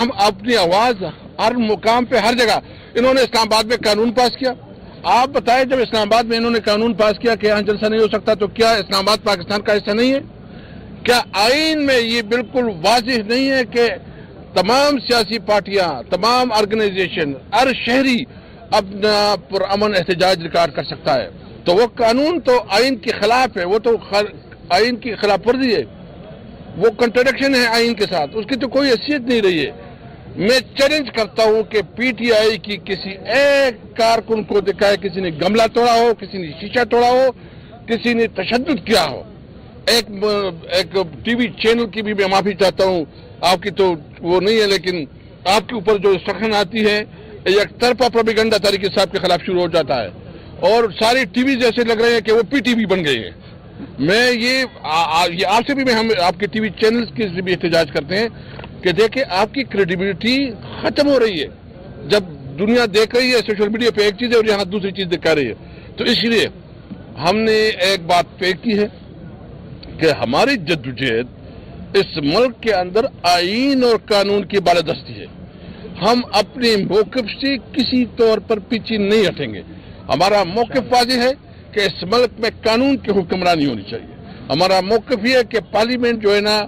ہم اپنی آواز ہر مقام پہ ہر جگہ انہوں نے اسلام آباد میں قانون پاس کیا. آپ بتائیں جب اسلام آباد میں انہوں نے قانون پاس کیا کہ یہاں جلسہ نہیں ہو سکتا تو کیا اسلام آباد پاکستان کا حصہ نہیں ہے؟ کیا آئین میں یہ بالکل واضح نہیں ہے کہ تمام سیاسی پارٹیاں تمام آرگنائزیشن ہر شہری اپنا پرامن احتجاج ریکارڈ کر سکتا ہے؟ تو وہ قانون تو آئین کے خلاف ہے, وہ تو آئین کی خلاف ورزی ہے, وہ کنٹرڈکشن ہے آئین کے ساتھ, اس کی تو کوئی حیثیت نہیں رہی ہے. میں چیلنج کرتا ہوں کہ پی ٹی آئی کی کسی ایک کارکن کو دکھائے کسی نے گملہ توڑا ہو, کسی نے شیشہ توڑا ہو, کسی نے تشدد کیا ہو. ایک ٹی وی چینل کی بھی میں معافی چاہتا ہوں, آپ کی تو وہ نہیں ہے, لیکن آپ کے اوپر جو انسٹرکشن آتی ہے ایک طرفہ پروپیگنڈا طریقے صاحب کے خلاف شروع ہو جاتا ہے, اور ساری ٹی وی جیسے لگ رہے ہیں کہ وہ پی ٹی وی بن گئے ہیں. میں یہ آپ سے بھی ہم آپ کے ٹی وی چینلز کے سے بھی احتجاج کرتے ہیں کہ دیکھیں آپ کی کریڈیبلٹی ختم ہو رہی ہے. جب دنیا دیکھ رہی ہے سوشل میڈیا پہ ایک چیز ہے اور یہاں دوسری چیز دکھا رہی ہے, تو اس لیے ہم نے ایک بات طے کی ہے کہ ہماری جدوجہد اس ملک کے اندر آئین اور قانون کی بالادستی ہے. ہم اپنے موقف سے کسی طور پر پیچھے نہیں ہٹیں گے. ہمارا موقف واضح ہے کہ اس ملک میں قانون کی حکمرانی ہونی چاہیے. ہمارا موقف یہ ہے کہ پارلیمنٹ جو ہے نا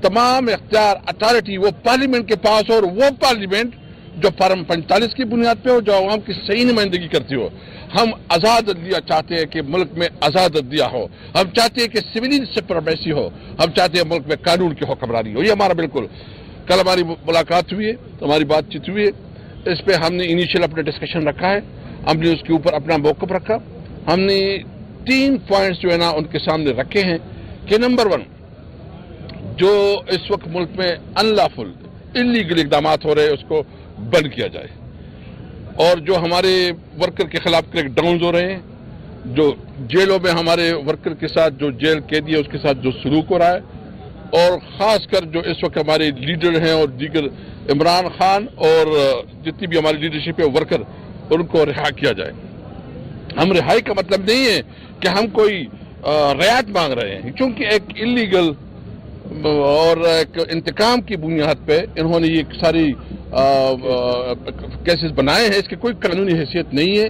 تمام اختیار اتھارٹی وہ پارلیمنٹ کے پاس ہو, اور وہ پارلیمنٹ جو فارم 45 کی بنیاد پہ ہو, جو عوام کی صحیح نمائندگی کرتی ہو. ہم آزاد عدلیہ چاہتے ہیں کہ ملک میں آزاد عدلیہ ہو, ہم چاہتے ہیں کہ سویلین سپریمیسی ہو, ہم چاہتے ہیں ملک میں قانون کی حکمرانی ہو. یہ ہمارا بالکل کل ہماری ملاقات ہوئی ہے, ہماری بات چیت ہوئی ہے, اس پہ ہم نے انیشیل اپنا ڈسکشن رکھا ہے, ہم نے اس کے اوپر اپنا موقف رکھا. ہم نے 3 پوائنٹس جو ہے نا ان کے سامنے رکھے ہیں کہ نمبر 1 جو اس وقت ملک میں انلافل انلیگل اقدامات ہو رہے ہیں اس کو بند کیا جائے, اور جو ہمارے ورکر کے خلاف کریک ڈاؤنز ہو رہے ہیں, جو جیلوں میں ہمارے ورکر کے ساتھ جو جیل قیدی ہے اس کے ساتھ جو سلوک ہو رہا ہے, اور خاص کر جو اس وقت ہمارے لیڈر ہیں اور دیگر عمران خان اور جتنی بھی ہماری لیڈرشپ ہے ورکر, ان کو رہا کیا جائے. ہم رہائی کا مطلب نہیں ہے کہ ہم کوئی رعایت مانگ رہے ہیں, چونکہ ایک انلیگل اور ایک انتقام کی بنیاد پہ انہوں نے یہ ساری کیسز بنائے ہیں, اس کی کوئی قانونی حیثیت نہیں ہے.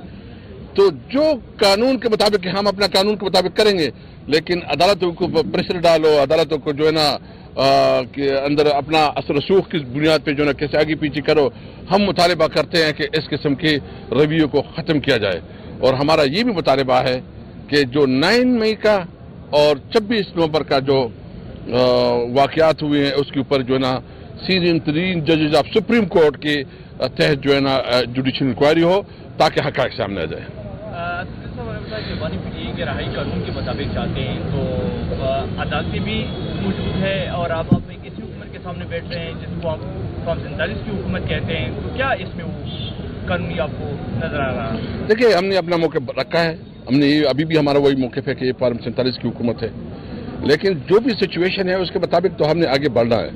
تو جو قانون کے مطابق ہم اپنا قانون کے مطابق کریں گے, لیکن عدالتوں کو پریشر ڈالو, عدالتوں کو جو ہے نا کہ اندر اپنا اثر رسوخ کی بنیاد پہ جو ہے نا کیسے آگے پیچھے کرو. ہم مطالبہ کرتے ہیں کہ اس قسم کے رویوں کو ختم کیا جائے, اور ہمارا یہ بھی مطالبہ ہے کہ جو 9 مئی کا اور 26 نومبر کا جو واقعات ہوئے ہیں اس کے اوپر جو ہے نا سینئر ترین ججز آف سپریم کورٹ کے تحت جو ہے نا جوڈیشل انکوائری ہو تاکہ حقائق سامنے آ جائے. رہائی قانون کے مطابق چاہتے ہیں تو عدالتیں بھی موجود ہے, اور آپ اپنے کسی حکومت کے سامنے بیٹھ رہے ہیں جس کو آپ فارم 47 کی حکومت کہتے ہیں, تو کیا اس میں وہ قانونی آپ کو نظر آ رہا ہے؟ دیکھیے ہم نے اپنا موقف رکھا ہے, ہم نے ابھی بھی ہمارا وہی موقف ہے کہ یہ فارم 47 کی حکومت ہے, لیکن جو بھی سچویشن ہے اس کے مطابق تو ہم نے آگے بڑھنا ہے.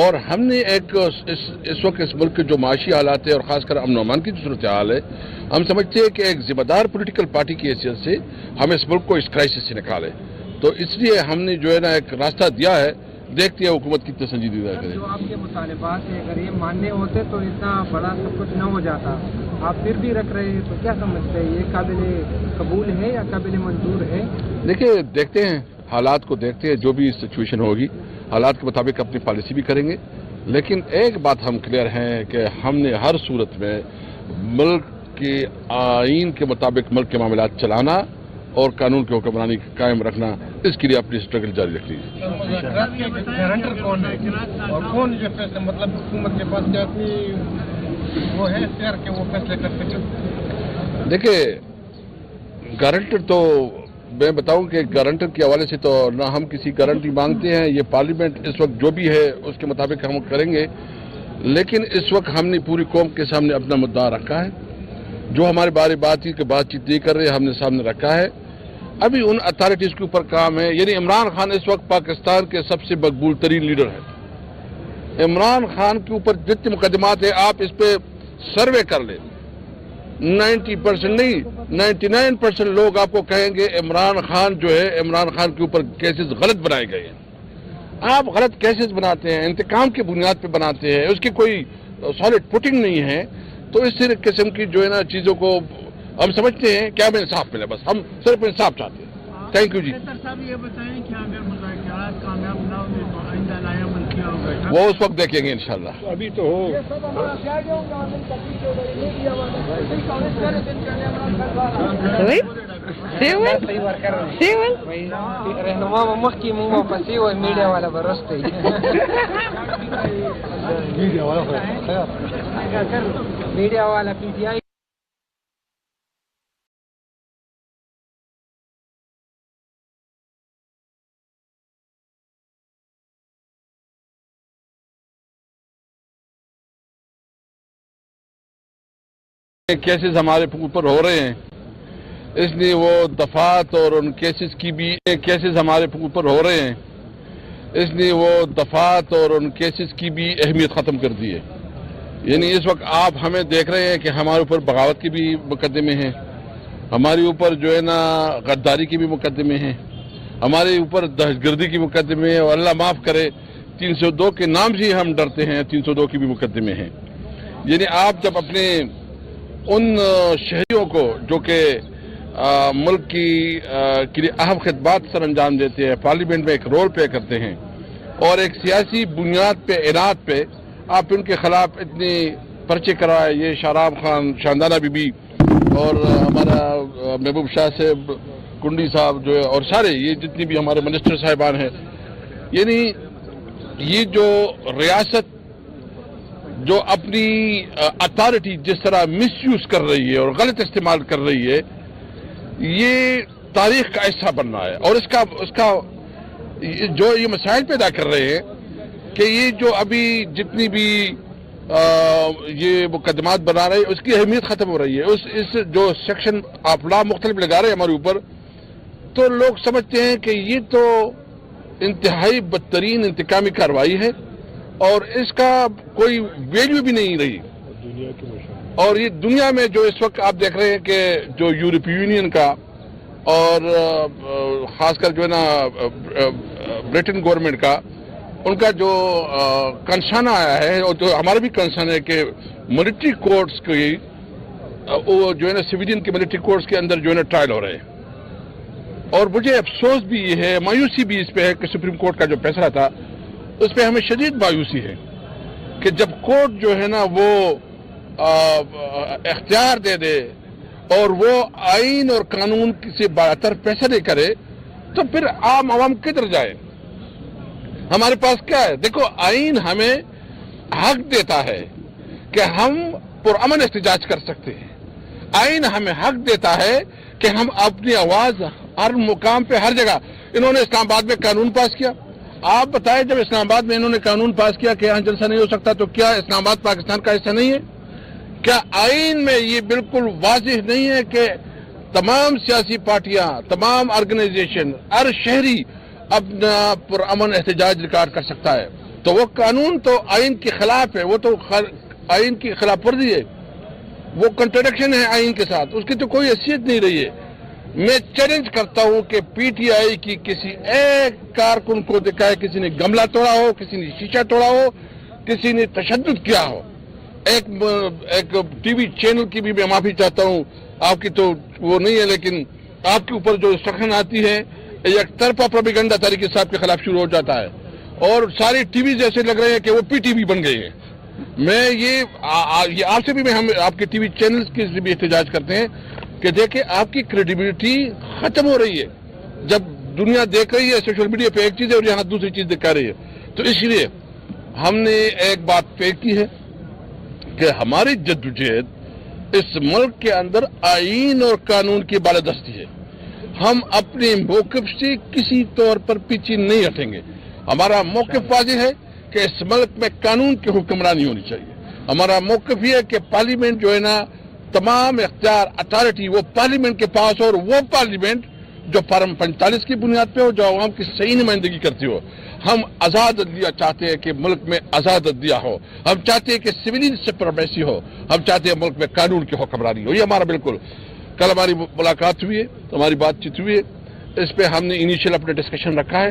اور ہم نے ایک اس وقت اس ملک کے جو معاشی حالات ہے اور خاص کر امن و امان کی جو صورتحال ہے, ہم سمجھتے ہیں کہ ایک ذمہ دار پولیٹیکل پارٹی کی حیثیت سے ہم اس ملک کو اس کرائسس سے نکالیں. تو اس لیے ہم نے جو ہے نا ایک راستہ دیا ہے, دیکھتے ہیں حکومت کتنے سنجیدگی کرے. جو آپ کے مطالبات ہیں اگر یہ ماننے ہوتے تو اتنا بڑا سب کچھ نہ ہو جاتا, آپ پھر بھی رکھ رہے ہیں, تو کیا سمجھتے ہیں یہ قابل قبول ہے یا قابل منظور ہے؟ دیکھیے دیکھتے ہیں, حالات کو دیکھتے ہیں, جو بھی سچویشن ہوگی حالات کے مطابق اپنی پالیسی بھی کریں گے. لیکن ایک بات ہم کلیئر ہیں کہ ہم نے ہر صورت میں ملک کے آئین کے مطابق ملک کے معاملات چلانا اور قانون کی حکمرانی قائم رکھنا, اس کے لیے اپنی اسٹرگل جاری رکھنی ہے. گارنٹر کون ہے اور کون جو فیصلہ مطلب حکومت کے پاس کیا وہ ہے اختیار کہ وہ فیصلے کر سکے؟ دیکھیے گارنٹر تو میں بتاؤں کہ گارنٹر کے حوالے سے تو نہ ہم کسی گارنٹی مانگتے ہیں, یہ پارلیمنٹ اس وقت جو بھی ہے اس کے مطابق ہم کریں گے. لیکن اس وقت ہم نے پوری قوم کے سامنے اپنا مدعا رکھا ہے, جو ہمارے بارے بات چیت نہیں کر رہے ہم نے سامنے رکھا ہے. ابھی ان اتھارٹیز کے اوپر کام ہے, یعنی عمران خان اس وقت پاکستان کے سب سے مقبول ترین لیڈر ہیں. عمران خان کے اوپر جتنے مقدمات ہیں آپ اس پہ سروے کر لیں, 90% نہیں 99% لوگ آپ کو کہیں گے عمران خان جو ہے, عمران خان کے اوپر کیسز غلط بنائے گئے ہیں. آپ غلط کیسز بناتے ہیں، انتقام کی بنیاد پہ بناتے ہیں، اس کی کوئی سالڈ پوٹنگ نہیں ہے، تو اس قسم کی جو ہے نا چیزوں کو ہم سمجھتے ہیں کہ ہمیں انصاف ملے، بس ہم صرف انصاف چاہتے ہیں. تھینک یو جی. صاحب یہ بتائیں کہ اگر مذاکرات کامیاب نہ ہوئے تو آئندہ لایا عمل کیا ہوگا؟ وہ اس وقت دیکھیں گے انشاءاللہ. ابھی تو ہو. رہنما مخ کی منہ پسی ہوئے میڈیا والا برستے میڈیا والا پی ٹی آئی کیسز ہمارے اوپر ہو رہے ہیں، اس لیے وہ دفعات اور ان کیسز کی بھی کیسز ہمارے اوپر ہو رہے ہیں، اس لیے وہ دفعات اور ان کیسز کی بھی اہمیت ختم کر دی ہے. یعنی اس وقت آپ ہمیں دیکھ رہے ہیں کہ ہمارے اوپر بغاوت کے بھی مقدمے ہیں، ہمارے اوپر جو ہے نا غداری کے بھی مقدمے ہیں، ہمارے اوپر دہشت گردی کے مقدمے ہیں، اور اللہ معاف کرے 302 کے نام سے ہم ڈرتے ہیں، 302 کے بھی مقدمے ہیں. یعنی آپ جب اپنے ان شہریوں کو جو کہ ملک کے لیے اہم خدمات سر انجام دیتے ہیں، پارلیمنٹ میں ایک رول پلے کرتے ہیں، اور ایک سیاسی بنیاد پہ اعلان پہ آپ ان کے خلاف اتنے پرچے کرائے. یہ شہرام خان، شاندانہ بی بی، اور ہمارا محبوب شاہ صاحب، کنڈی صاحب جو ہے، اور سارے یہ جتنی بھی ہمارے منسٹر صاحبان ہیں، یعنی یہ جو ریاست جو اپنی اتھارٹی جس طرح مس یوز کر رہی ہے اور غلط استعمال کر رہی ہے، یہ تاریخ کا حصہ بن رہا ہے. اور اس کا جو یہ مسائل پیدا کر رہے ہیں کہ یہ جو ابھی جتنی بھی یہ مقدمات بنا رہے ہیں، اس کی اہمیت ختم ہو رہی ہے. اس جو سیکشن آپ لا مختلف لگا رہے ہیں ہمارے اوپر، تو لوگ سمجھتے ہیں کہ یہ تو انتہائی بدترین انتقامی کارروائی ہے، اور اس کا کوئی ویلیو بھی نہیں رہی. اور یہ دنیا میں جو اس وقت آپ دیکھ رہے ہیں کہ جو یورپی یونین کا اور خاص کر جو ہے نا برٹن گورنمنٹ کا، ان کا جو کنسرن آیا ہے، اور جو ہمارا بھی کنسرن ہے کہ ملٹری کورٹس کی وہ جو ہے نا سویڈن کے ملٹری کورٹس کے اندر جو ہے نا ٹرائل ہو رہے ہیں. اور مجھے افسوس بھی یہ ہے، مایوسی بھی اس پہ ہے کہ سپریم کورٹ کا جو فیصلہ تھا اس پہ ہمیں شدید مایوسی ہے کہ جب کورٹ جو ہے نا وہ اختیار دے دے اور وہ آئین اور قانون سے بالاتر فیصلے کرے، تو پھر عام عوام کدھر جائے؟ ہمارے پاس کیا ہے؟ دیکھو، آئین ہمیں حق دیتا ہے کہ ہم پرامن احتجاج کر سکتے ہیں. آئین ہمیں حق دیتا ہے کہ ہم اپنی آواز ہر مقام پہ ہر جگہ. انہوں نے اسلام آباد میں قانون پاس کیا. آپ بتائیں، جب اسلام آباد میں انہوں نے قانون پاس کیا کہ یہاں جلسہ نہیں ہو سکتا، تو کیا اسلام آباد پاکستان کا حصہ نہیں ہے؟ کیا آئین میں یہ بالکل واضح نہیں ہے کہ تمام سیاسی پارٹیاں، تمام آرگنائزیشن، ہر شہری اپنا پرامن احتجاج ریکارڈ کر سکتا ہے؟ تو وہ قانون تو آئین کے خلاف ہے، وہ تو آئین کی خلاف ورزی ہے، وہ کنٹراڈکشن ہے آئین کے ساتھ، اس کی تو کوئی حیثیت نہیں رہی ہے. میں چیلنج کرتا ہوں کہ پی ٹی آئی کی کسی ایک کارکن کو دکھائے کسی نے گملہ توڑا ہو، کسی نے شیشہ توڑا ہو، کسی نے تشدد کیا ہو. ایک ٹی وی چینل کی بھی میں معافی چاہتا ہوں، آپ کی تو وہ نہیں ہے، لیکن آپ کے اوپر جو انسٹرکشن آتی ہے ایک طرفہ پروپیگنڈا طریقے صاحب کے خلاف شروع ہو جاتا ہے، اور ساری ٹی وی جیسے لگ رہے ہیں کہ وہ پی ٹی وی بن گئی ہے. میں یہ آپ سے بھی ہم آپ کے ٹی وی چینلز کے بھی احتجاج کرتے ہیں کہ دیکھیں آپ کی کریڈیبلٹی ختم ہو رہی ہے. جب دنیا دیکھ رہی ہے سوشل میڈیا پہ ایک چیز ہے اور یہاں دوسری چیز دکھا رہی ہے، تو اس لیے ہم نے ایک بات طے کی ہے کہ ہماری جدوجہد اس ملک کے اندر آئین اور قانون کی بالادستی ہے. ہم اپنے موقف سے کسی طور پر پیچھے نہیں ہٹیں گے. ہمارا موقف واضح ہے کہ اس ملک میں قانون کی حکمرانی ہونی چاہیے. ہمارا موقف یہ ہے کہ پارلیمنٹ جو ہے نا تمام اختیار اتھارٹی وہ پارلیمنٹ کے پاس ہو، اور وہ پارلیمنٹ جو فارم 45 کی بنیاد پہ ہو، جو عوام کی صحیح نمائندگی کرتی ہو. ہم آزاد عدلیہ چاہتے ہیں کہ ملک میں آزاد عدلیہ ہو. ہم چاہتے ہیں کہ سویلین سپریمیسی ہو. ہم چاہتے ہیں ملک میں قانون کی حکمرانی ہو. یہ ہمارا بالکل. کل ہماری ملاقات ہوئی ہے، ہماری بات چیت ہوئی ہے، اس پہ ہم نے انیشیل اپنا ڈسکشن رکھا ہے.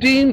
3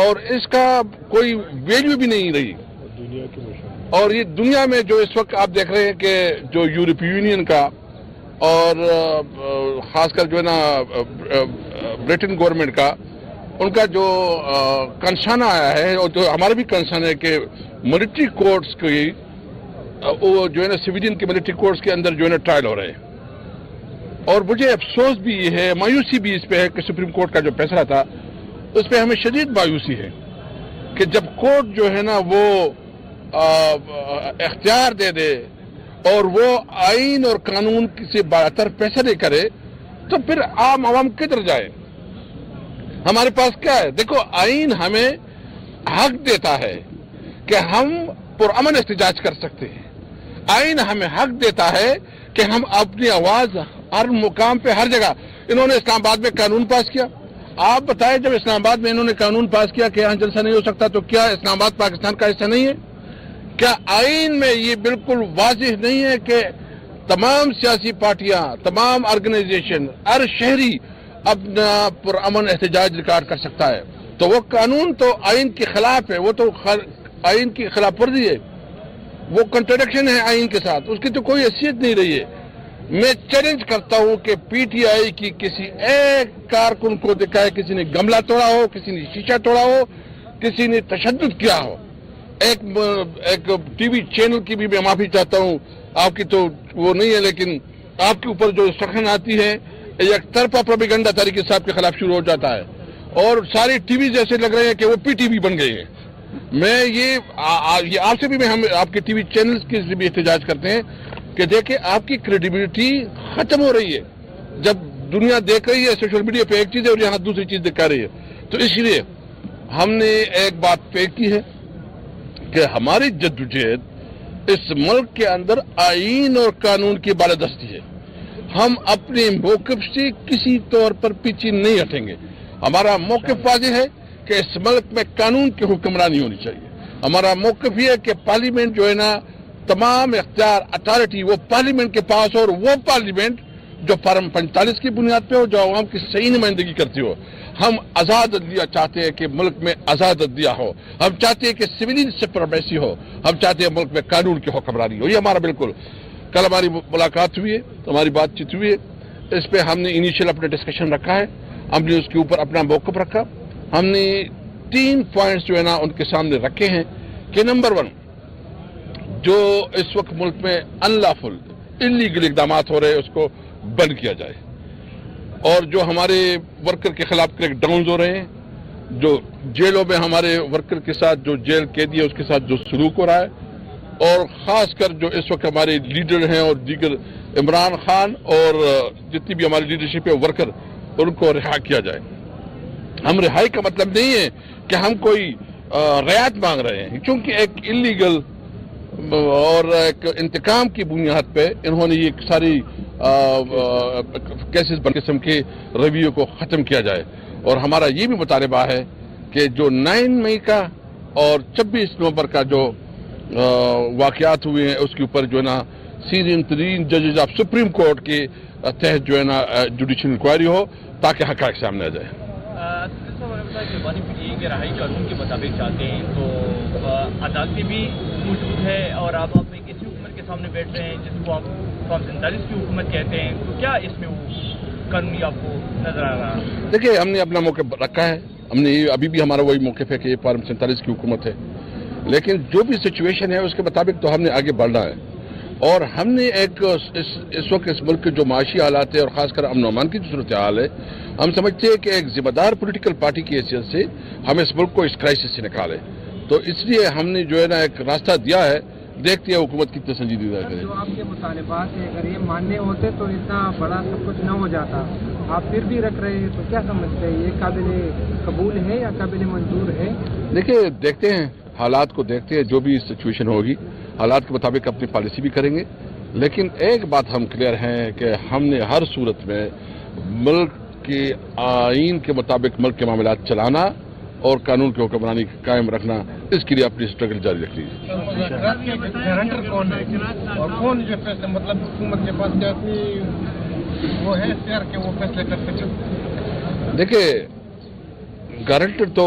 اور اس کا کوئی ویلیو بھی نہیں رہی. اور یہ دنیا میں جو اس وقت آپ دیکھ رہے ہیں کہ جو یورپی یونین کا اور خاص کر جو ہے نا برٹن گورنمنٹ کا ان کا جو کنسرن آیا ہے اور جو ہمارا بھی کنسرن ہے کہ ملٹری کورٹس کی وہ جو ہے نا سویڈن کے ملٹری کورٹس کے اندر جو ہے نا ٹرائل ہو رہے ہیں. اور مجھے افسوس بھی یہ ہے, مایوسی بھی اس پہ ہے کہ سپریم کورٹ کا جو فیصلہ تھا اس پہ ہمیں شدید مایوسی ہے کہ جب کورٹ جو ہے نا وہ اختیار دے دے اور وہ آئین اور قانون سے بالاتر فیصلے کرے تو پھر عام عوام کدھر جائے. ہمارے پاس کیا ہے؟ دیکھو, آئین ہمیں حق دیتا ہے کہ ہم پرامن احتجاج کر سکتے ہیں. آئین ہمیں حق دیتا ہے کہ ہم اپنی آواز ہر مقام پہ ہر جگہ. انہوں نے اسلام آباد میں قانون پاس کیا. آپ بتائیں, جب اسلام آباد میں انہوں نے قانون پاس کیا کہ یہاں جلسہ نہیں ہو سکتا, تو کیا اسلام آباد پاکستان کا حصہ نہیں ہے؟ کیا آئین میں یہ بالکل واضح نہیں ہے کہ تمام سیاسی پارٹیاں, تمام آرگنائزیشن, ہر شہری اپنا پرامن احتجاج ریکارڈ کر سکتا ہے؟ تو وہ قانون تو آئین کے خلاف ہے, وہ تو آئین کی خلاف ورزی ہے, وہ کنٹراڈکشن ہے آئین کے ساتھ, اس کی تو کوئی حیثیت نہیں رہی ہے. میں چیلنج کرتا ہوں کہ پی ٹی آئی کی کسی ایک کارکن کو دکھائے کسی نے گملہ توڑا ہو, کسی نے شیشہ توڑا ہو, کسی نے تشدد کیا ہو. ایک ٹی وی چینل کی بھی میں معافی چاہتا ہوں, آپ کی تو وہ نہیں ہے, لیکن آپ کے اوپر جو سخن آتی ہے ایک طرفہ پروپیگنڈا طریقے صاحب کے خلاف شروع ہو جاتا ہے, اور ساری ٹی وی جیسے لگ رہے ہیں کہ وہ پی ٹی وی بن گئے ہیں. میں یہ آپ سے بھی ہم آپ کے ٹی وی چینلز کے بھی احتجاج کرتے ہیں کہ دیکھیں آپ کی کریڈیبلٹی ختم ہو رہی ہے. جب دنیا دیکھ رہی ہے سوشل میڈیا پہ ایک چیز ہے اور یہاں دوسری چیز دکھا رہی ہے, تو اس لیے ہم نے ایک بات طے کی ہے کہ ہماری جدوجہد اس ملک کے اندر آئین اور قانون کی بالادستی ہے. ہم اپنے موقف سے کسی طور پر پیچھے نہیں ہٹیں گے. ہمارا موقف واضح ہے کہ اس ملک میں قانون کی حکمرانی ہونی چاہیے. ہمارا موقف یہ ہے کہ پارلیمنٹ جو ہے نا تمام اختیار اتھارٹی وہ پارلیمنٹ کے پاس ہو, اور وہ پارلیمنٹ جو فارم 45 کی بنیاد پہ ہو, جو عوام کی صحیح نمائندگی کرتی ہو. ہم آزاد عدلیہ چاہتے ہیں کہ ملک میں آزاد عدلیہ ہو, ہم چاہتے ہیں کہ سویلین سپریمیسی ہو, ہم چاہتے ہیں ملک میں قانون کی حکمرانی ہو. یہ ہمارا بالکل. کل ہماری ملاقات ہوئی ہے, ہماری بات چیت ہوئی ہے, اس پہ ہم نے انیشیل اپنا ڈسکشن رکھا ہے, ہم نے اس کے اوپر اپنا موقف رکھا. ہم نے 3 پوائنٹس جو ہے نا ان کے سامنے رکھے ہیں کہ نمبر 1, جو اس وقت ملک میں انلافل انلیگل اقدامات ہو رہے ہیں اس کو بند کیا جائے, اور جو ہمارے ورکر کے خلاف کریک ڈاؤنز ہو رہے ہیں, جو جیلوں میں ہمارے ورکر کے ساتھ جو جیل قیدی ہے اس کے ساتھ جو سلوک ہو رہا ہے, اور خاص کر جو اس وقت ہمارے لیڈر ہیں اور دیگر عمران خان اور جتنی بھی ہماری لیڈرشپ ہے ورکر, ان کو رہا کیا جائے. ہم رہائی کا مطلب نہیں ہے کہ ہم کوئی رعایت مانگ رہے ہیں, چونکہ ایک انلیگل اور ایک انتقام کی بنیاد پہ انہوں نے یہ ساری کیسز قسم کے رویوں کو ختم کیا جائے. اور ہمارا یہ بھی مطالبہ ہے کہ جو 9 مئی کا اور 26 نومبر کا جو واقعات ہوئے ہیں اس کے اوپر جو ہے نا سینئر ترین ججز آف سپریم کورٹ کے تحت جو ہے نا جوڈیشل انکوائری ہو تاکہ حقائق سامنے آ جائے. کہ رہائی قانون کے مطابق چاہتے ہیں تو عدالتیں بھی موجود ہے اور آپ ایک ایسی حکومت کے سامنے بیٹھ رہے ہیں جس کو آپ فارم 47 کی حکومت کہتے ہیں, تو کیا اس میں وہ قانونی آپ کو نظر آ رہا ہے؟ دیکھیے, ہم نے اپنا موقف رکھا ہے, ہم نے ابھی بھی ہمارا وہی موقف ہے کہ یہ فارم 47 کی حکومت ہے, لیکن جو بھی سچویشن ہے اس کے مطابق تو ہم نے آگے بڑھنا ہے. اور ہم نے ایک اس وقت اس ملک کے جو معاشی حالات ہے اور خاص کر امن و امان کی جو صورتحال ہے, ہم سمجھتے ہیں کہ ایک ذمہ دار پولیٹیکل پارٹی کی حیثیت سے ہم اس ملک کو اس کرائسس سے نکالیں. تو اس لیے ہم نے جو ہے نا ایک راستہ دیا ہے, دیکھتے ہیں حکومت کتنے سنجیدگی کرے. جو آپ کے مطالبات ہیں اگر یہ ماننے ہوتے تو اتنا بڑا سب کچھ نہ ہو جاتا, آپ پھر بھی رکھ رہے ہیں, تو کیا سمجھتے ہیں یہ قابل قبول ہے یا قابل منظور ہے؟ دیکھیے, دیکھتے ہیں, حالات کو دیکھتے ہیں, جو بھی سچویشن ہوگی حالات کے مطابق اپنی پالیسی بھی کریں گے. لیکن ایک بات ہم کلیئر ہیں کہ ہم نے ہر صورت میں ملک کے آئین کے مطابق ملک کے معاملات چلانا اور قانون کی حکمرانی قائم رکھنا, اس کے لیے اپنی اسٹرگل جاری رکھ لیجیے. گارنٹر کون ہے اور کون جو فیصلے مطلب حکومت کے پاس کیا وہ ہے اختیار کہ وہ فیصلے کر سکے؟ دیکھیے, گارنٹر تو